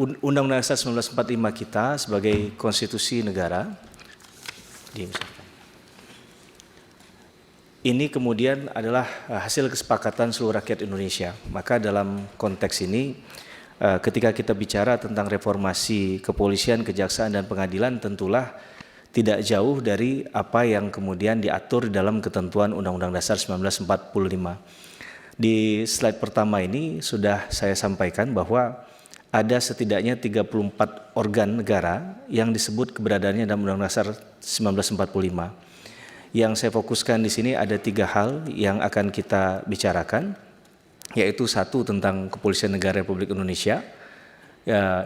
Undang-Undang Dasar 1945 kita sebagai konstitusi negara, ini kemudian adalah hasil kesepakatan seluruh rakyat Indonesia. Maka dalam konteks ini, ketika kita bicara tentang reformasi kepolisian, kejaksaan, dan pengadilan, tentulah tidak jauh dari apa yang kemudian diatur dalam ketentuan Undang-Undang Dasar 1945. Di slide pertama ini sudah saya sampaikan bahwa ada setidaknya 34 organ negara yang disebut keberadaannya dalam Undang-Undang Dasar 1945. Yang saya fokuskan di sini ada 3 hal yang akan kita bicarakan, yaitu 1 tentang Kepolisian Negara Republik Indonesia,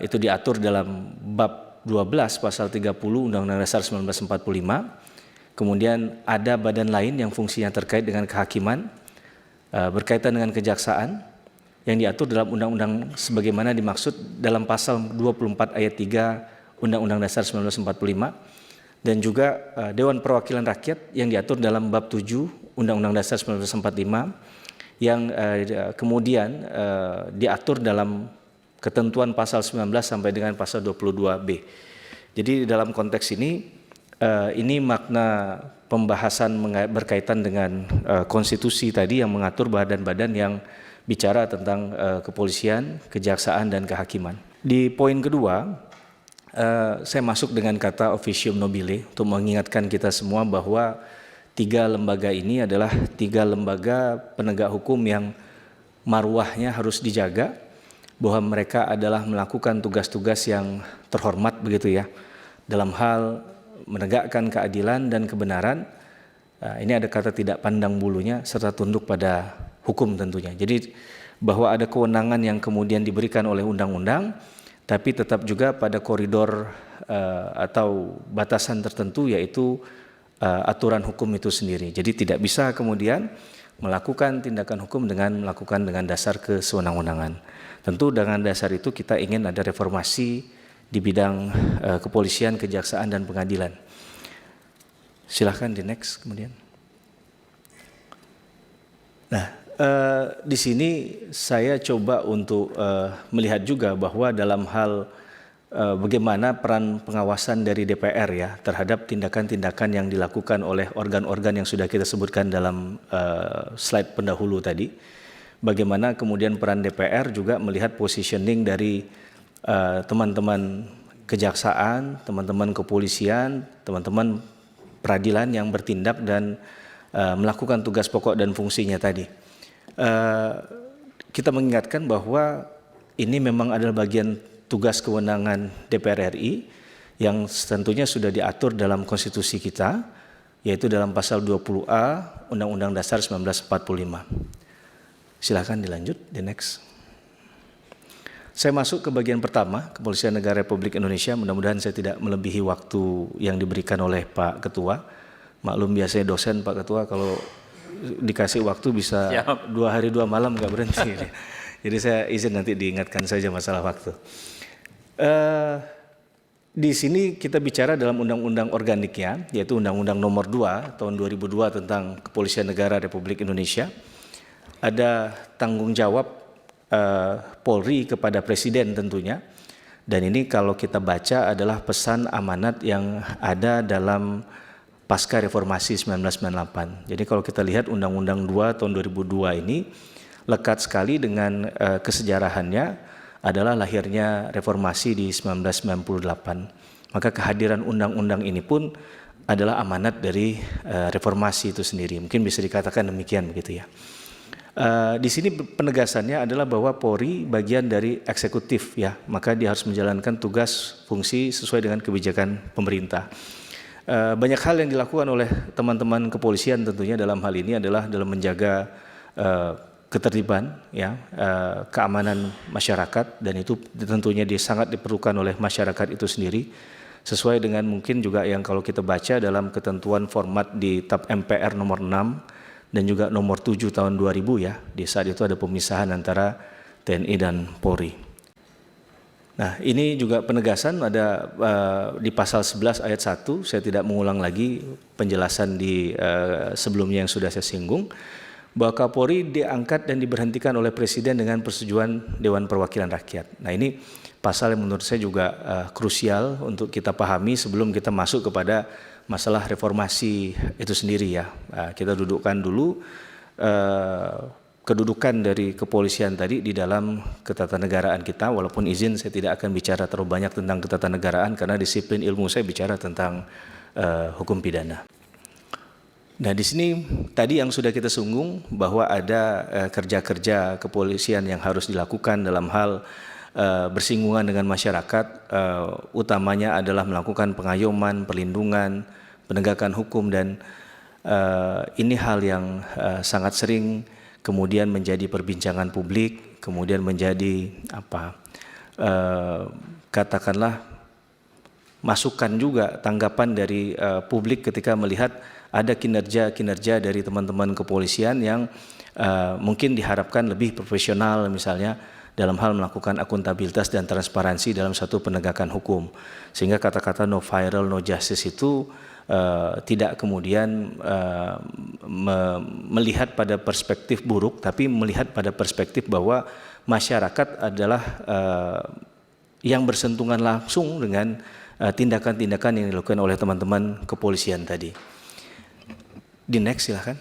itu diatur dalam bab 12 pasal 30 Undang-Undang Dasar 1945. Kemudian ada badan lain yang fungsinya terkait dengan kehakiman, berkaitan dengan kejaksaan, yang diatur dalam undang-undang sebagaimana dimaksud dalam pasal 24 ayat 3 Undang-Undang Dasar 1945, dan juga Dewan Perwakilan Rakyat yang diatur dalam bab 7 Undang-Undang Dasar 1945, yang kemudian diatur dalam ketentuan pasal 19 sampai dengan pasal 22B. Jadi dalam konteks ini makna pembahasan berkaitan dengan konstitusi tadi yang mengatur badan-badan yang bicara tentang kepolisian, kejaksaan, dan kehakiman. Di poin kedua, saya masuk dengan kata officium nobile untuk mengingatkan kita semua bahwa 3 lembaga ini adalah 3 lembaga penegak hukum yang marwahnya harus dijaga, bahwa mereka adalah melakukan tugas-tugas yang terhormat begitu ya, dalam hal menegakkan keadilan dan kebenaran. Ini ada kata tidak pandang bulunya serta tunduk pada hukum tentunya. Jadi bahwa ada kewenangan yang kemudian diberikan oleh undang-undang, tapi tetap juga pada koridor atau batasan tertentu, yaitu aturan hukum itu sendiri. Jadi tidak bisa kemudian melakukan tindakan hukum dengan dasar kesewenang-wenangan. Tentu dengan dasar itu kita ingin ada reformasi di bidang kepolisian, kejaksaan, dan pengadilan. Silahkan di next kemudian. Nah, di sini saya coba untuk melihat juga bahwa dalam hal bagaimana peran pengawasan dari DPR ya terhadap tindakan-tindakan yang dilakukan oleh organ-organ yang sudah kita sebutkan dalam slide pendahulu tadi. Bagaimana kemudian peran DPR juga melihat positioning dari teman-teman kejaksaan, teman-teman kepolisian, teman-teman peradilan yang bertindak dan melakukan tugas pokok dan fungsinya tadi. Kita mengingatkan bahwa ini memang adalah bagian tugas kewenangan DPR RI yang tentunya sudah diatur dalam konstitusi kita, yaitu dalam pasal 20A Undang-Undang Dasar 1945. Silakan dilanjut, the next. Saya masuk ke bagian pertama, Kepolisian Negara Republik Indonesia. Mudah-mudahan saya tidak melebihi waktu yang diberikan oleh Pak Ketua. Maklum biasanya dosen Pak Ketua kalau dikasih waktu bisa 2 hari 2 malam nggak berhenti. Jadi saya izin nanti diingatkan saja masalah waktu. Di sini kita bicara dalam undang-undang organiknya, yaitu Undang-Undang Nomor 2 tahun 2002 tentang Kepolisian Negara Republik Indonesia. Ada tanggung jawab Polri kepada Presiden tentunya, dan ini kalau kita baca adalah pesan amanat yang ada dalam pasca reformasi 1998. Jadi kalau kita lihat Undang-Undang 2 tahun 2002 ini lekat sekali dengan kesejarahannya adalah lahirnya reformasi di 1998. Maka kehadiran undang-undang ini pun adalah amanat dari reformasi itu sendiri. Mungkin bisa dikatakan demikian begitu ya. Di sini penegasannya adalah bahwa Polri bagian dari eksekutif ya, maka dia harus menjalankan tugas fungsi sesuai dengan kebijakan pemerintah. Banyak hal yang dilakukan oleh teman-teman kepolisian tentunya dalam hal ini adalah dalam menjaga ketertiban ya, keamanan masyarakat, dan itu tentunya sangat diperlukan oleh masyarakat itu sendiri, sesuai dengan mungkin juga yang kalau kita baca dalam ketentuan format di TAP MPR nomor 6 dan juga nomor 7 tahun 2000 ya, di saat itu ada pemisahan antara TNI dan Polri. Nah, ini juga penegasan ada di pasal 11 ayat 1, saya tidak mengulang lagi penjelasan di sebelumnya yang sudah saya singgung, bahwa Kapolri diangkat dan diberhentikan oleh Presiden dengan persetujuan Dewan Perwakilan Rakyat. Nah, ini pasal yang menurut saya juga krusial untuk kita pahami sebelum kita masuk kepada masalah reformasi itu sendiri ya. Kita dudukkan dulu kedudukan dari kepolisian tadi di dalam ketatanegaraan kita, walaupun izin saya tidak akan bicara terlalu banyak tentang ketatanegaraan karena disiplin ilmu saya bicara tentang hukum pidana. Nah di sini tadi yang sudah kita singgung bahwa ada kerja-kerja kepolisian yang harus dilakukan dalam hal bersinggungan dengan masyarakat, utamanya adalah melakukan pengayoman, perlindungan, penegakan hukum, dan ini hal yang sangat sering kemudian menjadi perbincangan publik, kemudian menjadi katakanlah masukan juga tanggapan dari publik ketika melihat ada kinerja-kinerja dari teman-teman kepolisian yang mungkin diharapkan lebih profesional misalnya dalam hal melakukan akuntabilitas dan transparansi dalam satu penegakan hukum. Sehingga kata-kata no viral, no justice itu tidak kemudian melihat pada perspektif buruk, tapi melihat pada perspektif bahwa masyarakat adalah yang bersentuhan langsung dengan tindakan-tindakan yang dilakukan oleh teman-teman kepolisian tadi. Di next silahkan.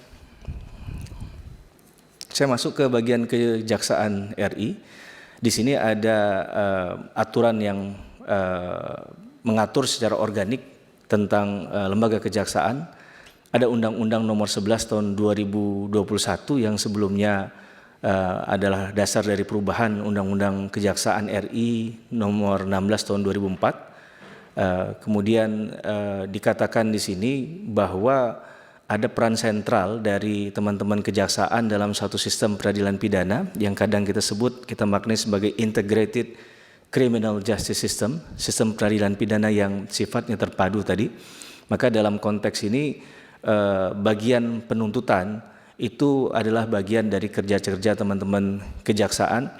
Saya masuk ke bagian Kejaksaan RI. Di sini ada aturan yang mengatur secara organik tentang lembaga kejaksaan. Ada Undang-Undang Nomor 11 Tahun 2021 yang sebelumnya adalah dasar dari perubahan Undang-Undang Kejaksaan RI Nomor 16 Tahun 2004. Kemudian dikatakan di sini bahwa ada peran sentral dari teman-teman kejaksaan dalam satu sistem peradilan pidana yang kadang kita maknai sebagai integrated criminal justice system, sistem peradilan pidana yang sifatnya terpadu tadi. Maka dalam konteks ini bagian penuntutan itu adalah bagian dari kerja-kerja teman-teman kejaksaan,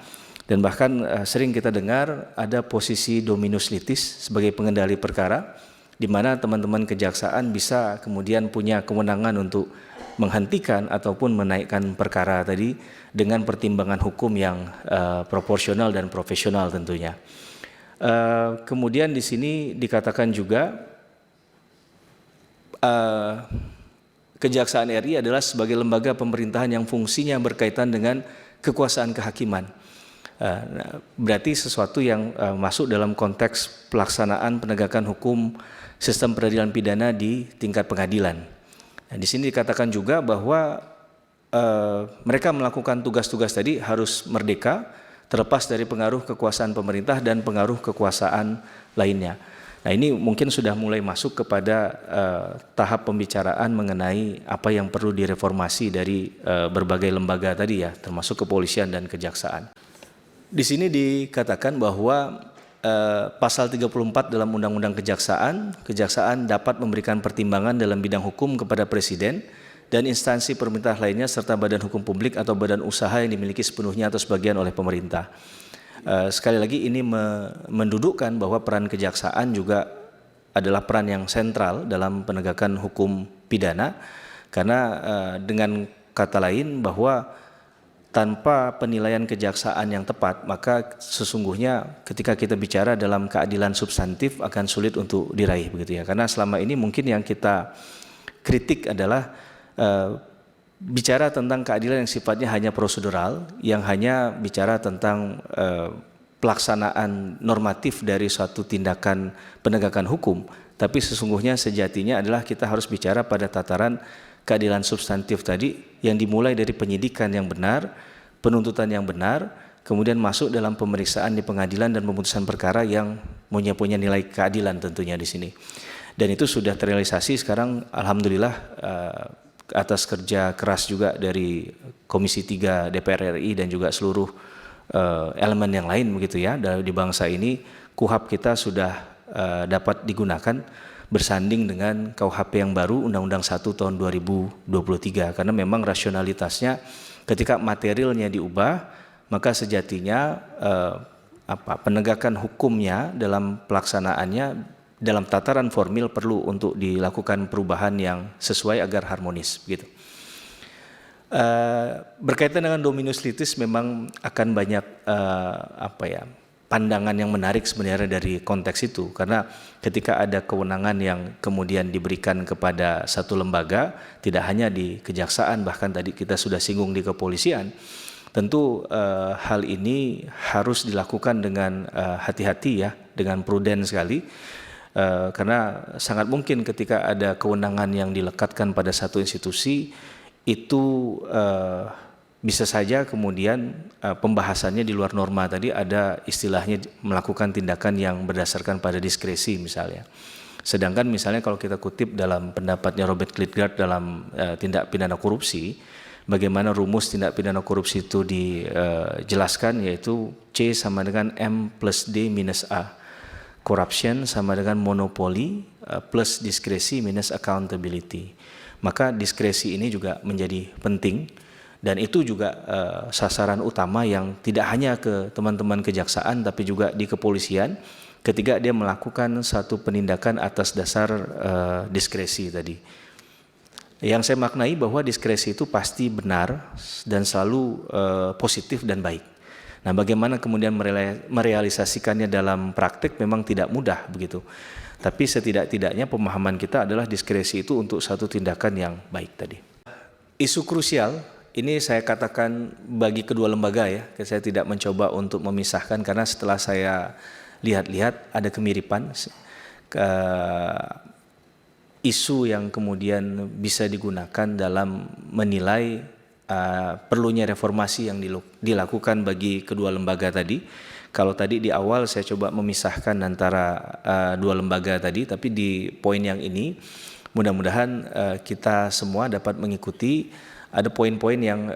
dan bahkan sering kita dengar ada posisi dominus litis sebagai pengendali perkara, di mana teman-teman kejaksaan bisa kemudian punya kewenangan untuk menghentikan ataupun menaikkan perkara tadi dengan pertimbangan hukum yang proporsional dan profesional tentunya. Kemudian di sini dikatakan juga Kejaksaan RI adalah sebagai lembaga pemerintahan yang fungsinya berkaitan dengan kekuasaan kehakiman. Berarti sesuatu yang masuk dalam konteks pelaksanaan penegakan hukum sistem peradilan pidana di tingkat pengadilan. Nah, di sini dikatakan juga bahwa mereka melakukan tugas-tugas tadi harus merdeka, terlepas dari pengaruh kekuasaan pemerintah dan pengaruh kekuasaan lainnya. Nah ini mungkin sudah mulai masuk kepada tahap pembicaraan mengenai apa yang perlu direformasi dari berbagai lembaga tadi ya, termasuk kepolisian dan kejaksaan. Di sini dikatakan bahwa pasal 34 dalam Undang-Undang Kejaksaan dapat memberikan pertimbangan dalam bidang hukum kepada Presiden dan instansi pemerintah lainnya serta badan hukum publik atau badan usaha yang dimiliki sepenuhnya atau sebagian oleh pemerintah. Sekali lagi ini mendudukkan bahwa peran kejaksaan juga adalah peran yang sentral dalam penegakan hukum pidana, karena dengan kata lain bahwa tanpa penilaian kejaksaan yang tepat, maka sesungguhnya ketika kita bicara dalam keadilan substantif akan sulit untuk diraih begitu ya. Karena selama ini mungkin yang kita kritik adalah bicara tentang keadilan yang sifatnya hanya prosedural, yang hanya bicara tentang pelaksanaan normatif dari suatu tindakan penegakan hukum. Tapi sesungguhnya sejatinya adalah kita harus bicara pada tataran keadilan substantif tadi yang dimulai dari penyidikan yang benar, penuntutan yang benar, kemudian masuk dalam pemeriksaan di pengadilan dan pemutusan perkara yang punya nilai keadilan tentunya di sini. Dan itu sudah terrealisasi sekarang, alhamdulillah, atas kerja keras juga dari Komisi 3 DPR RI dan juga seluruh elemen yang lain begitu ya di bangsa ini, KUHP kita sudah dapat digunakan bersanding dengan KUHP yang baru Undang-Undang 1 tahun 2023, karena memang rasionalitasnya ketika materialnya diubah, maka sejatinya penegakan hukumnya dalam pelaksanaannya dalam tataran formil perlu untuk dilakukan perubahan yang sesuai agar harmonis begitu. Berkaitan dengan dominus litis memang akan banyak pandangan yang menarik sebenarnya dari konteks itu, karena ketika ada kewenangan yang kemudian diberikan kepada satu lembaga, tidak hanya di kejaksaan, bahkan tadi kita sudah singgung di kepolisian, tentu hal ini harus dilakukan dengan hati-hati ya, dengan prudent sekali, karena sangat mungkin ketika ada kewenangan yang dilekatkan pada satu institusi itu bisa saja kemudian pembahasannya di luar norma. Tadi ada istilahnya melakukan tindakan yang berdasarkan pada diskresi misalnya. Sedangkan misalnya kalau kita kutip dalam pendapatnya Robert Klitgaard dalam tindak pidana korupsi, bagaimana rumus tindak pidana korupsi itu dijelaskan, yaitu C sama dengan M plus D minus A. Corruption sama dengan monopoli plus diskresi minus accountability. Maka diskresi ini juga menjadi penting. Dan itu juga sasaran utama yang tidak hanya ke teman-teman kejaksaan tapi juga di kepolisian ketika dia melakukan satu penindakan atas dasar diskresi tadi. Yang saya maknai bahwa diskresi itu pasti benar dan selalu positif dan baik. Nah, bagaimana kemudian merealisasikannya dalam praktik memang tidak mudah begitu. Tapi setidak-tidaknya pemahaman kita adalah diskresi itu untuk satu tindakan yang baik tadi. Isu krusial ini saya katakan bagi kedua lembaga ya, saya tidak mencoba untuk memisahkan karena setelah saya lihat-lihat ada kemiripan isu yang kemudian bisa digunakan dalam menilai perlunya reformasi yang dilakukan bagi kedua lembaga tadi. Kalau tadi di awal saya coba memisahkan antara dua lembaga tadi, tapi di poin yang ini mudah-mudahan kita semua dapat mengikuti. Ada poin-poin yang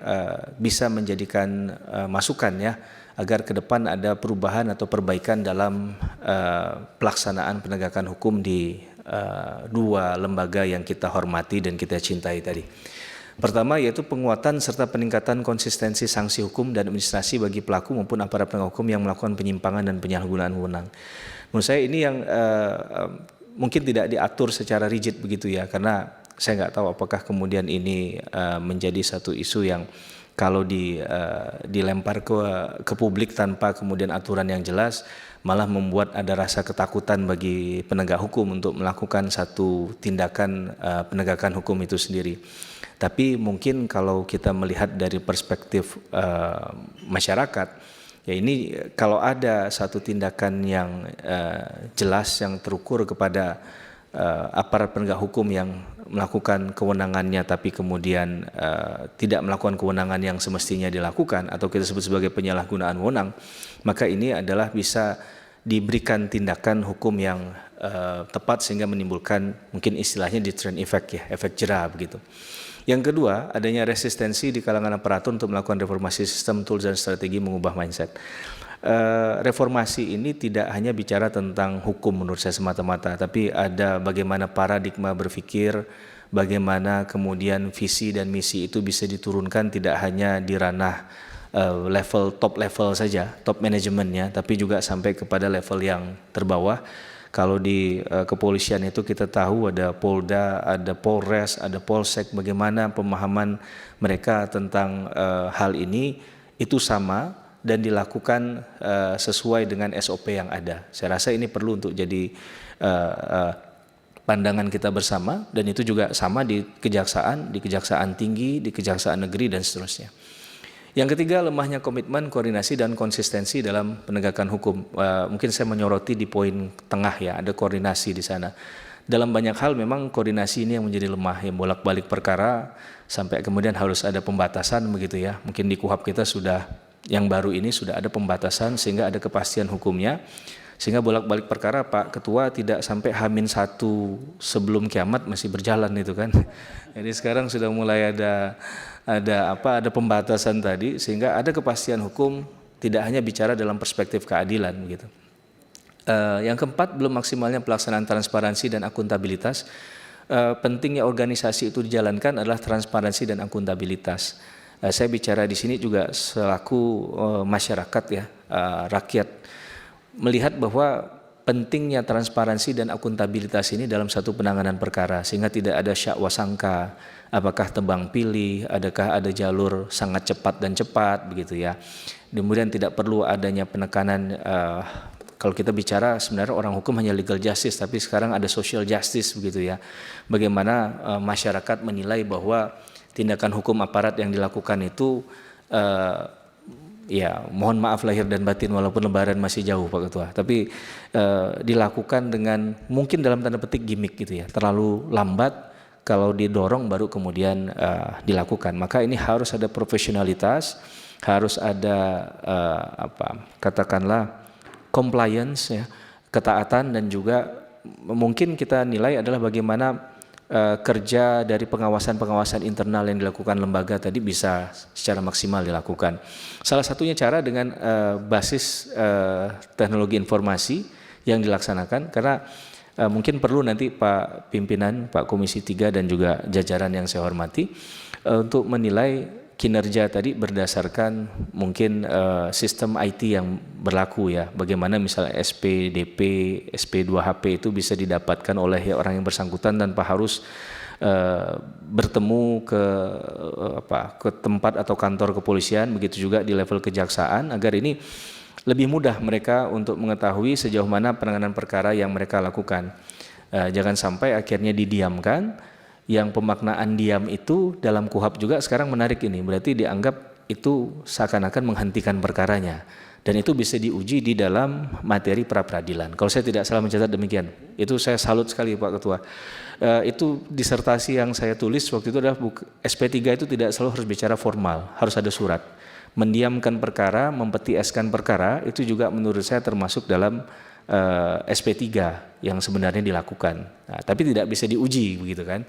bisa menjadikan masukan ya, agar ke depan ada perubahan atau perbaikan dalam pelaksanaan penegakan hukum di dua lembaga yang kita hormati dan kita cintai tadi. Pertama yaitu penguatan serta peningkatan konsistensi sanksi hukum dan administrasi bagi pelaku maupun aparat penegak hukum yang melakukan penyimpangan dan penyalahgunaan wewenang. Menurut saya ini yang mungkin tidak diatur secara rigid begitu ya, karena saya nggak tahu apakah kemudian ini menjadi satu isu yang kalau dilempar ke publik tanpa kemudian aturan yang jelas malah membuat ada rasa ketakutan bagi penegak hukum untuk melakukan satu tindakan penegakan hukum itu sendiri. Tapi mungkin kalau kita melihat dari perspektif masyarakat, ya ini kalau ada satu tindakan yang jelas yang terukur kepada aparat penegak hukum yang melakukan kewenangannya tapi kemudian tidak melakukan kewenangan yang semestinya dilakukan atau kita sebut sebagai penyalahgunaan wewenang, maka ini adalah bisa diberikan tindakan hukum yang tepat sehingga menimbulkan mungkin istilahnya deterrent effect ya, efek jera begitu. Yang kedua, adanya resistensi di kalangan aparatur untuk melakukan reformasi sistem, tools dan strategi mengubah mindset. Reformasi ini tidak hanya bicara tentang hukum menurut saya semata-mata, tapi ada bagaimana paradigma berpikir, bagaimana kemudian visi dan misi itu bisa diturunkan tidak hanya di ranah top level saja, top manajemennya, tapi juga sampai kepada level yang terbawah. Kalau di kepolisian itu kita tahu ada Polda, ada Polres, ada Polsek, bagaimana pemahaman mereka tentang hal ini itu sama dan dilakukan sesuai dengan SOP yang ada. Saya rasa ini perlu untuk jadi pandangan kita bersama, dan itu juga sama di kejaksaan tinggi, di kejaksaan negeri dan seterusnya. Yang ketiga, lemahnya komitmen, koordinasi dan konsistensi dalam penegakan hukum. Mungkin saya menyoroti di poin tengah ya, ada koordinasi di sana. Dalam banyak hal memang koordinasi ini yang menjadi lemah, yang bolak-balik perkara sampai kemudian harus ada pembatasan begitu ya. Mungkin di KUHP kita sudah yang baru ini sudah ada pembatasan sehingga ada kepastian hukumnya, sehingga bolak-balik perkara Pak Ketua tidak sampai H-1 sebelum kiamat masih berjalan itu kan. Jadi sekarang sudah mulai ada pembatasan tadi sehingga ada kepastian hukum, tidak hanya bicara dalam perspektif keadilan begitu. Yang keempat, belum maksimalnya pelaksanaan transparansi dan akuntabilitas. Pentingnya organisasi itu dijalankan adalah transparansi dan akuntabilitas. Saya bicara di sini juga selaku masyarakat ya, rakyat, melihat bahwa pentingnya transparansi dan akuntabilitas ini dalam satu penanganan perkara, sehingga tidak ada syakwa sangka, apakah tebang pilih, adakah ada jalur sangat cepat dan cepat begitu ya. Kemudian tidak perlu adanya penekanan, kalau kita bicara sebenarnya orang hukum hanya legal justice, tapi sekarang ada social justice begitu ya. Bagaimana masyarakat menilai bahwa tindakan hukum aparat yang dilakukan itu ya mohon maaf lahir dan batin walaupun lebaran masih jauh Pak Ketua, tapi dilakukan dengan mungkin dalam tanda petik gimmick gitu ya, terlalu lambat, kalau didorong baru kemudian dilakukan. Maka ini harus ada profesionalitas, harus ada katakanlah compliance ya, ketaatan, dan juga mungkin kita nilai adalah bagaimana kerja dari pengawasan internal yang dilakukan lembaga tadi bisa secara maksimal dilakukan. Salah satunya cara dengan basis teknologi informasi yang dilaksanakan, karena mungkin perlu nanti Pak Pimpinan, Pak Komisi 3 dan juga jajaran yang saya hormati untuk menilai kinerja tadi berdasarkan mungkin sistem IT yang berlaku ya. Bagaimana misalnya SPDP, SP2HP itu bisa didapatkan oleh orang yang bersangkutan tanpa harus bertemu ke tempat atau kantor kepolisian, begitu juga di level kejaksaan, agar ini lebih mudah mereka untuk mengetahui sejauh mana penanganan perkara yang mereka lakukan. Jangan sampai akhirnya didiamkan. Yang pemaknaan diam itu dalam KUHAP juga sekarang menarik ini, berarti dianggap itu seakan-akan menghentikan perkaranya, dan itu bisa diuji di dalam materi pra-peradilan. Kalau saya tidak salah mencatat demikian. Itu saya salut sekali Pak Ketua. Itu disertasi yang saya tulis waktu itu adalah SP3 itu tidak selalu harus bicara formal, harus ada surat. Mendiamkan perkara, mempetieskan perkara, itu juga menurut saya termasuk dalam SP3 yang sebenarnya dilakukan. Nah, tapi tidak bisa diuji begitu kan.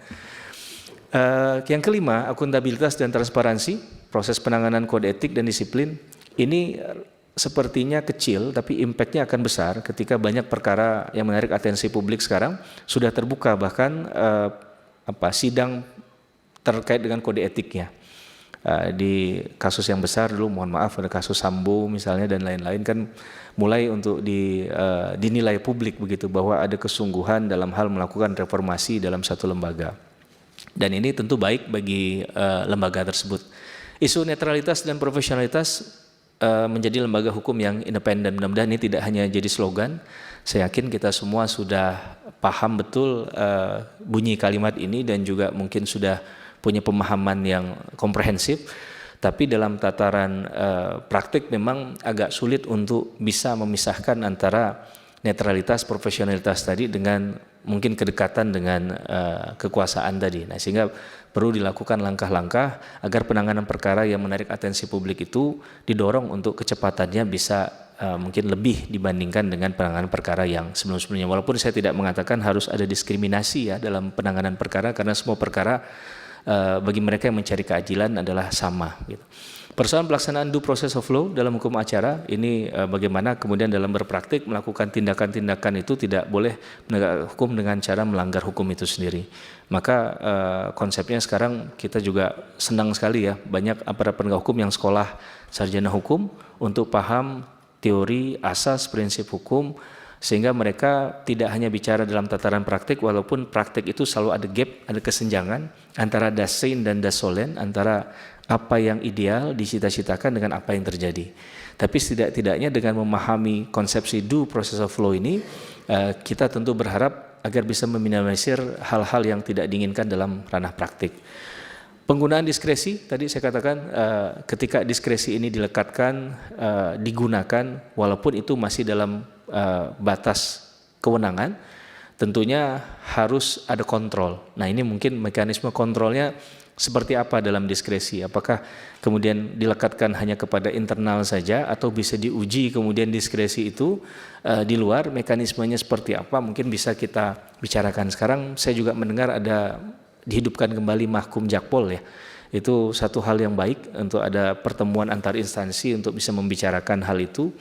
Yang kelima, akuntabilitas dan transparansi. Proses penanganan kode etik dan disiplin ini sepertinya kecil, tapi impactnya akan besar ketika banyak perkara yang menarik atensi publik sekarang sudah terbuka, bahkan sidang terkait dengan kode etiknya. Di kasus yang besar dulu, mohon maaf, ada kasus Sambo misalnya dan lain-lain, kan mulai untuk dinilai publik begitu, bahwa ada kesungguhan dalam hal melakukan reformasi dalam satu lembaga, dan ini tentu baik bagi lembaga tersebut. Isu netralitas dan profesionalitas menjadi lembaga hukum yang independen, mudah-mudahan ini tidak hanya jadi slogan. Saya yakin kita semua sudah paham betul bunyi kalimat ini, dan juga mungkin sudah punya pemahaman yang komprehensif, tapi dalam tataran praktik memang agak sulit untuk bisa memisahkan antara netralitas, profesionalitas tadi dengan mungkin kedekatan dengan kekuasaan tadi. Nah, sehingga perlu dilakukan langkah-langkah agar penanganan perkara yang menarik atensi publik itu didorong untuk kecepatannya bisa mungkin lebih dibandingkan dengan penanganan perkara yang sebelum-sebelumnya. Walaupun saya tidak mengatakan harus ada diskriminasi ya dalam penanganan perkara, karena semua perkara bagi mereka yang mencari keadilan adalah sama gitu. Persoalan pelaksanaan due process of law dalam hukum acara ini bagaimana kemudian dalam berpraktik melakukan tindakan-tindakan itu tidak boleh menegak hukum dengan cara melanggar hukum itu sendiri. Maka konsepnya sekarang kita juga senang sekali ya, banyak aparat penegak hukum yang sekolah sarjana hukum untuk paham teori, asas, prinsip hukum, sehingga mereka tidak hanya bicara dalam tataran praktik, walaupun praktik itu selalu ada gap, ada kesenjangan antara das sein dan das sollen, antara apa yang ideal dicita-citakan dengan apa yang terjadi. Tapi setidak-tidaknya dengan memahami konsepsi due process of law ini, kita tentu berharap agar bisa meminimalisir hal-hal yang tidak diinginkan dalam ranah praktik. Penggunaan diskresi, tadi saya katakan ketika diskresi ini dilekatkan, digunakan, walaupun itu masih dalam batas kewenangan, tentunya harus ada kontrol. Nah, ini mungkin mekanisme kontrolnya seperti apa dalam diskresi, apakah kemudian dilekatkan hanya kepada internal saja atau bisa diuji kemudian diskresi itu di luar, mekanismenya seperti apa mungkin bisa kita bicarakan. Sekarang saya juga mendengar ada dihidupkan kembali mahkum jakpol ya, itu satu hal yang baik untuk ada pertemuan antar instansi untuk bisa membicarakan hal itu.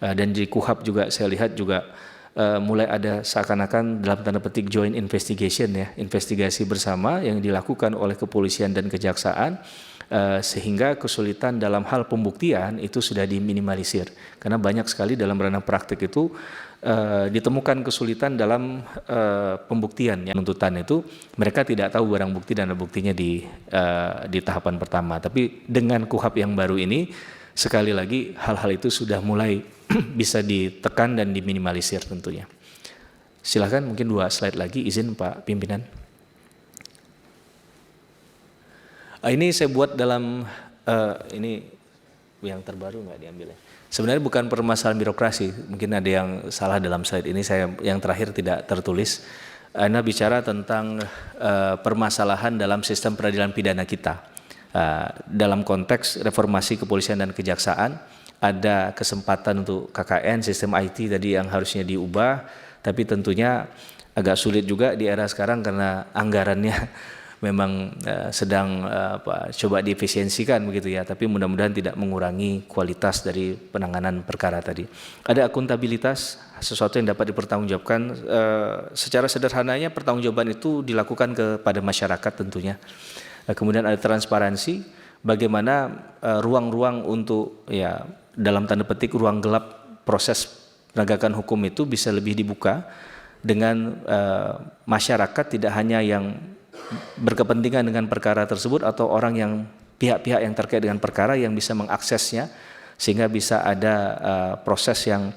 Dan di KUHAP juga saya lihat juga mulai ada seakan-akan dalam tanda petik joint investigation ya, investigasi bersama yang dilakukan oleh kepolisian dan kejaksaan sehingga kesulitan dalam hal pembuktian itu sudah diminimalisir. Karena banyak sekali dalam ranah praktik itu ditemukan kesulitan dalam pembuktian. Yang tuntutan itu mereka tidak tahu barang bukti dan buktinya di tahapan pertama. Tapi dengan KUHP yang baru ini, sekali lagi hal-hal itu sudah mulai bisa ditekan dan diminimalisir tentunya. Silahkan mungkin 2 slide lagi, izin Pak Pimpinan. Ini saya buat dalam, ini yang terbaru nggak diambil ya. Sebenarnya bukan permasalahan birokrasi, mungkin ada yang salah dalam slide ini, saya yang terakhir tidak tertulis. Anda bicara tentang permasalahan dalam sistem peradilan pidana kita. Dalam konteks reformasi kepolisian dan kejaksaan, ada kesempatan untuk KKN, sistem IT tadi yang harusnya diubah, tapi tentunya agak sulit juga di era sekarang karena anggarannya memang sedang coba diefisiensikan begitu ya, tapi mudah-mudahan tidak mengurangi kualitas dari penanganan perkara tadi. Ada akuntabilitas, sesuatu yang dapat dipertanggungjawabkan. Secara sederhananya pertanggungjawaban itu dilakukan kepada masyarakat tentunya. Kemudian ada transparansi, bagaimana ruang-ruang untuk ya dalam tanda petik ruang gelap proses penegakan hukum itu bisa lebih dibuka dengan masyarakat tidak hanya yang berkepentingan dengan perkara tersebut atau orang yang pihak-pihak yang terkait dengan perkara yang bisa mengaksesnya sehingga bisa ada proses yang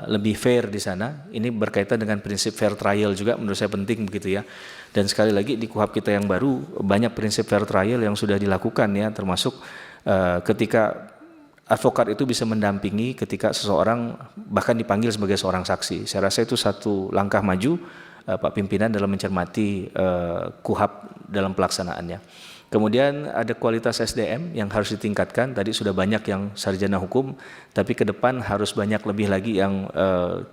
lebih fair di sana. Ini berkaitan dengan prinsip fair trial juga, menurut saya penting begitu ya. Dan sekali lagi di KUHP kita yang baru banyak prinsip fair trial yang sudah dilakukan ya, termasuk ketika advokat itu bisa mendampingi ketika seseorang bahkan dipanggil sebagai seorang saksi. Saya rasa itu satu langkah maju Pak Pimpinan dalam mencermati KUHP dalam pelaksanaannya. Kemudian ada kualitas SDM yang harus ditingkatkan. Tadi sudah banyak yang sarjana hukum, tapi ke depan harus banyak lebih lagi yang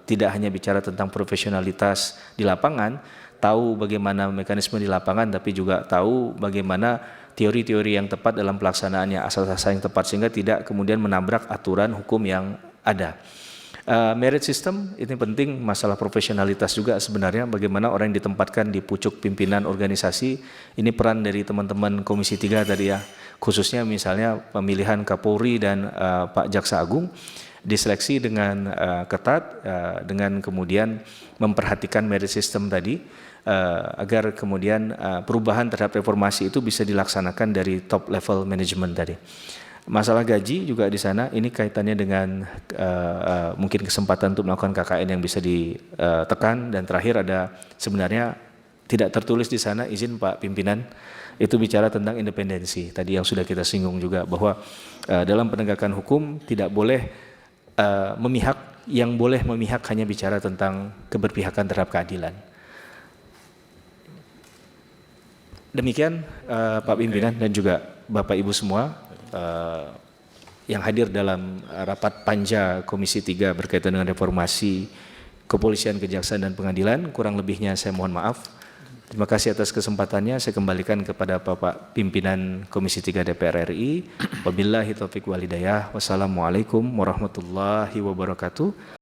tidak hanya bicara tentang profesionalitas di lapangan, tahu bagaimana mekanisme di lapangan, tapi juga tahu bagaimana teori-teori yang tepat dalam pelaksanaannya, asas-asas yang tepat, sehingga tidak kemudian menabrak aturan hukum yang ada. Merit system ini penting, masalah profesionalitas juga sebenarnya, bagaimana orang yang ditempatkan di pucuk pimpinan organisasi, ini peran dari teman-teman Komisi 3 tadi ya, khususnya misalnya pemilihan Kapolri dan Pak Jaksa Agung, diseleksi dengan ketat, dengan kemudian memperhatikan merit system tadi, agar kemudian perubahan terhadap reformasi itu bisa dilaksanakan dari top level management tadi. Masalah gaji juga di sana, ini kaitannya dengan mungkin kesempatan untuk melakukan KKN yang bisa ditekan. Dan terakhir ada sebenarnya tidak tertulis di sana, izin Pak Pimpinan, itu bicara tentang independensi. Tadi yang sudah kita singgung juga bahwa dalam penegakan hukum tidak boleh memihak, yang boleh memihak hanya bicara tentang keberpihakan terhadap keadilan. Demikian Pak Pimpinan dan juga Bapak Ibu semua yang hadir dalam rapat panja Komisi 3 berkaitan dengan reformasi kepolisian, kejaksaan dan pengadilan. Kurang lebihnya saya mohon maaf. Terima kasih atas kesempatannya. Saya kembalikan kepada Bapak Pimpinan Komisi 3 DPR RI. Wabillahi taufiq wal hidayah. Wassalamualaikum warahmatullahi wabarakatuh.